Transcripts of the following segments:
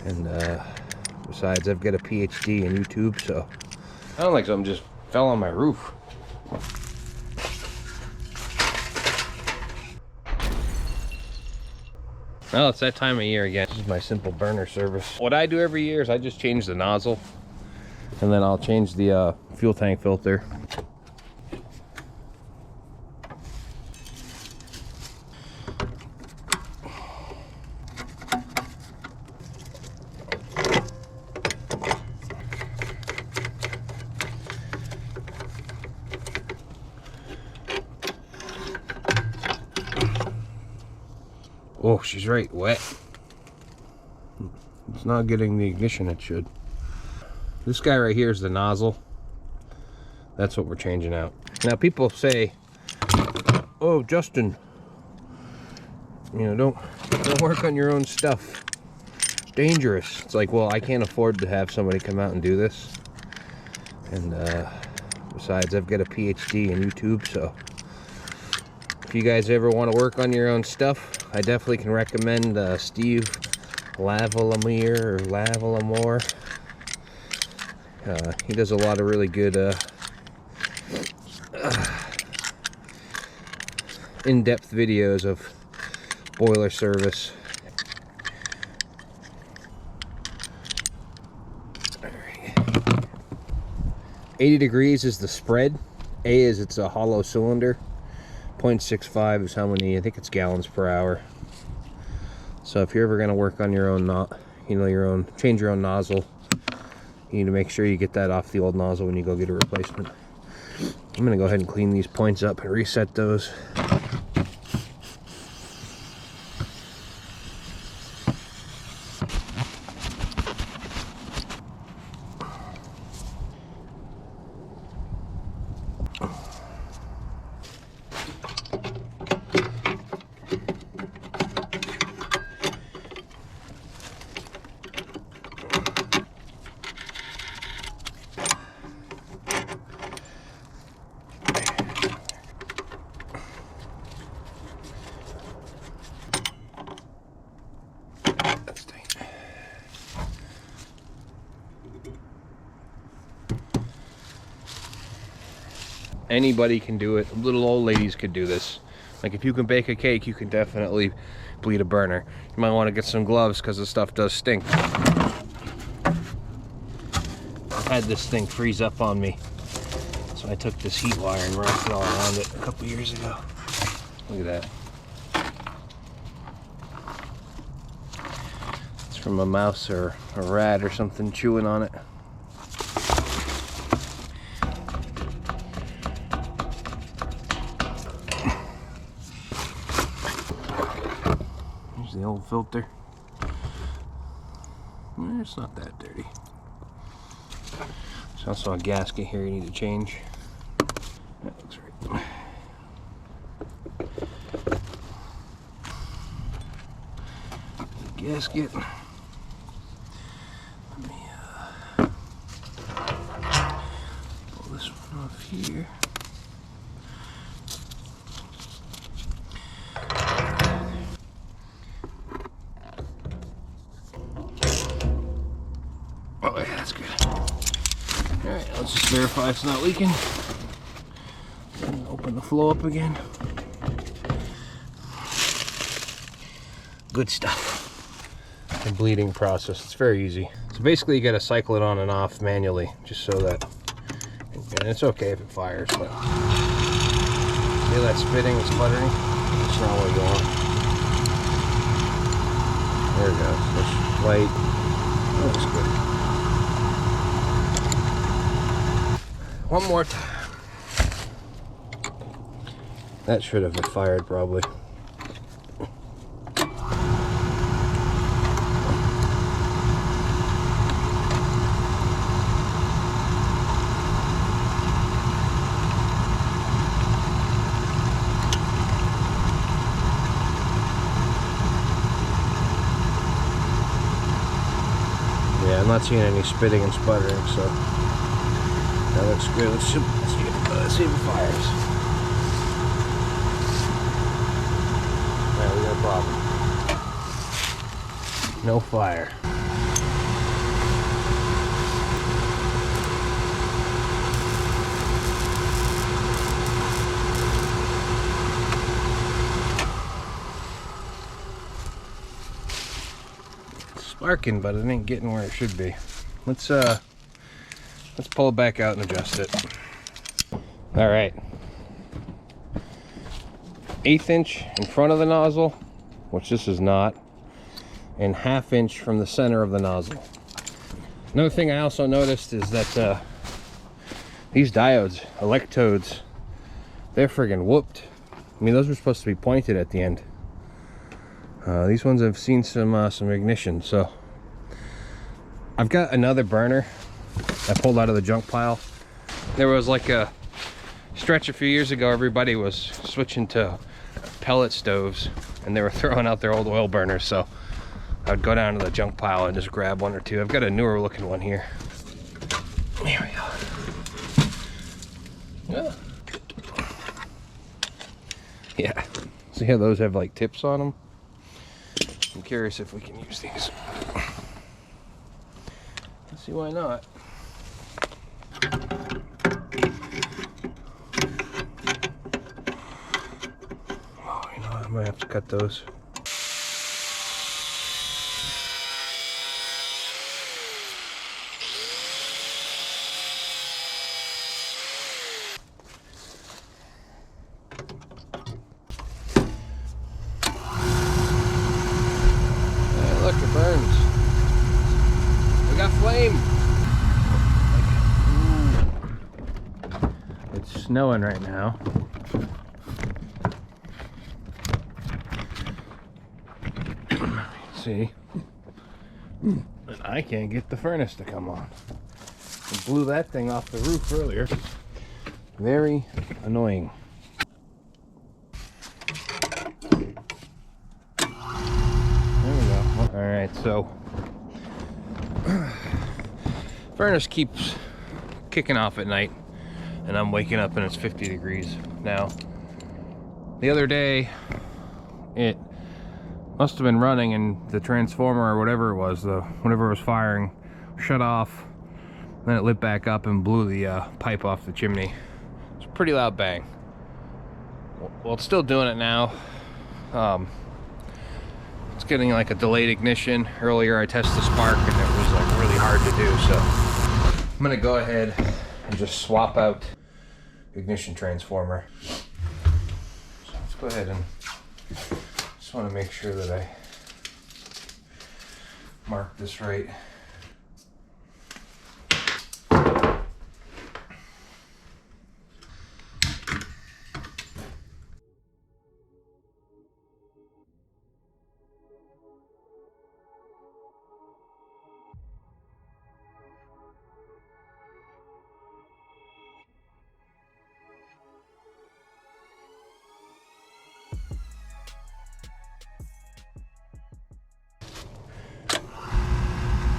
And besides, I've got a PhD in YouTube, so I don't like something just fell on my roof. Well, it's that time of year again. This is my simple burner service. What I do every year is I just change the nozzle, and then I'll change the fuel tank filter. Oh, she's right, wet. It's not getting the ignition it should. This guy right here is the nozzle. That's what we're changing out. Now people say, oh, Justin, you know, don't work on your own stuff. It's dangerous. It's like, well, I can't afford to have somebody come out and do this. And besides, I've got a PhD in YouTube, so if you guys ever want to work on your own stuff, I definitely can recommend Steve Lavinmonieres or Lavinmonieres. He does a lot of really good in-depth videos of boiler service. All right. 80 degrees is the spread. A is it's a hollow cylinder. 0.65 is how many, I think it's gallons per hour. So if you're ever going to work on your own, change your own nozzle, you need to make sure you get that off the old nozzle when you go get a replacement. I'm going to go ahead and clean these points up and reset those. Anybody can do it. Little old ladies could do this. Like if you can bake a cake, you can definitely bleed a burner. You might want to get some gloves because the stuff does stink. I had this thing freeze up on me, so I took this heat wire and wrapped it all around it a couple years ago. Look at that. It's from a mouse or a rat or something chewing on it. The old filter. It's not that dirty. There's also a gasket here you need to change. That looks right. The gasket. Let me pull this one off here. Oh yeah, that's good. Alright, let's just verify it's not leaking. And open the flow up again. Good stuff. The bleeding process, it's very easy. So basically you gotta cycle it on and off manually, just so that, and it's okay if it fires, but see that spitting and sputtering? That's not what you want. There we go, just light. That looks good. One more time. That should have fired probably. Yeah, I'm not seeing any spitting and sputtering, so that looks good. Let's see if it fires. Alright, we got a problem. No fire. sparking, but it ain't getting where it should be. Let's pull it back out and adjust it. All right. 1/8 inch in front of the nozzle, which this is not, and 1/2 inch from the center of the nozzle. Another thing I also noticed is that these diodes, electrodes, they're friggin' whooped. I mean, those were supposed to be pointed at the end. These ones have seen some ignition. So I've got another burner I pulled out of the junk pile. There was like a stretch a few years ago, everybody was switching to pellet stoves and they were throwing out their old oil burners. So I'd go down to the junk pile and just grab one or two. I've got a newer looking one here. There we go. Yeah. See how those have like tips on them? I'm curious if we can use these. Let's see why not. Oh, you know, I might have to cut those. Look, it burns. We got flame. Ooh. It's snowing right now. See? And I can't get the furnace to come on. I blew that thing off the roof earlier. Very annoying. Alright, so furnace keeps kicking off at night and I'm waking up and it's 50 degrees now. The other day it must have been running and the transformer or whatever it was, whatever was firing, shut off. Then it lit back up and blew the pipe off the chimney. It's a pretty loud bang. Well, it's still doing it now. It's getting like a delayed ignition. Earlier I tested the spark and it was like really hard to do, so I'm gonna go ahead and just swap out the ignition transformer. So let's go ahead and just want to make sure that I mark this right.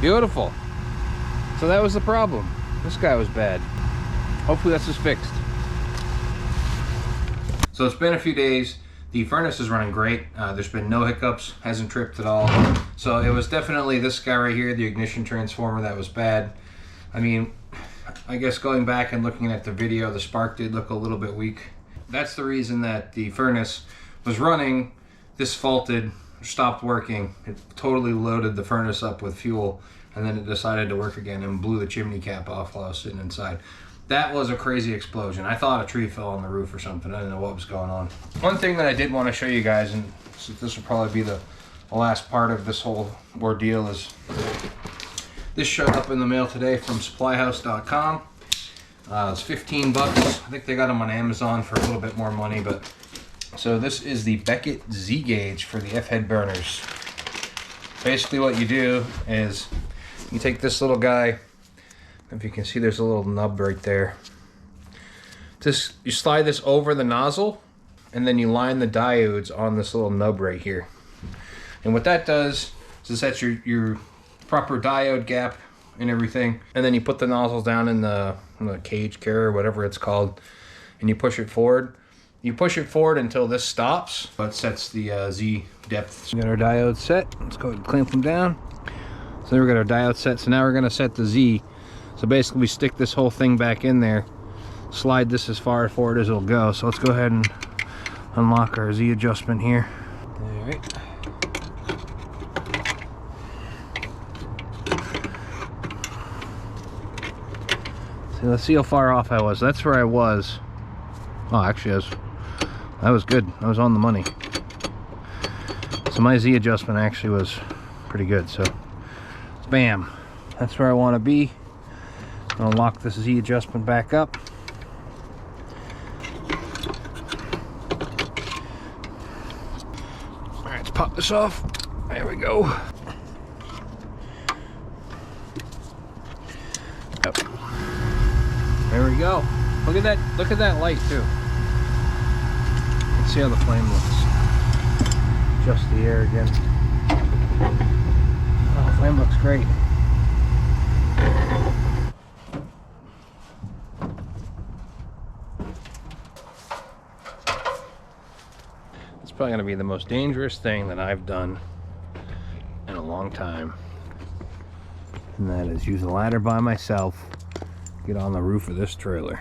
Beautiful. So that was the problem. This guy was bad. Hopefully that's just fixed. So it's been a few days. The furnace is running great. There's been no hiccups, hasn't tripped at all. So it was definitely this guy right here, the ignition transformer, that was bad. I mean, I guess going back and looking at the video, the spark did look a little bit weak. That's the reason that the furnace was running. This faulted, stopped working. It totally loaded the furnace up with fuel and then it decided to work again and blew the chimney cap off while I was sitting inside. That was a crazy explosion. I thought a tree fell on the roof or something. I didn't know what was going on. One thing that I did want to show you guys, and so this will probably be the last part of this whole ordeal, is this showed up in the mail today from supplyhouse.com. It's 15 bucks. I think they got them on Amazon for a little bit more money, but so this is the Beckett Z Gauge for the F-head burners. Basically what you do is you take this little guy, if you can see there's a little nub right there. Just you slide this over the nozzle and then you line the diodes on this little nub right here. And what that does is it sets your proper diode gap and everything, and then you put the nozzles down in the cage carrier or whatever it's called, and you push it forward. You push it forward until this stops, but it sets the Z depth. We got our diodes set. Let's go ahead and clamp them down. So there we got our diodes set. So now we're gonna set the Z. So basically we stick this whole thing back in there, slide this as far forward as it'll go. So let's go ahead and unlock our Z adjustment here. All right. let's see how far off I was. That's where I was. Oh, actually, that was good. I was on the money. So my Z adjustment actually was pretty good. So, bam. That's where I want to be. I'm going to lock this Z adjustment back up. Alright, let's pop this off. There we go. Yep. There we go. Look at that. Look at that light too. Let's see how the flame looks. Adjust the air again. Oh, the flame looks great. It's probably going to be the most dangerous thing that I've done in a long time. And that is use a ladder by myself, get on the roof of this trailer.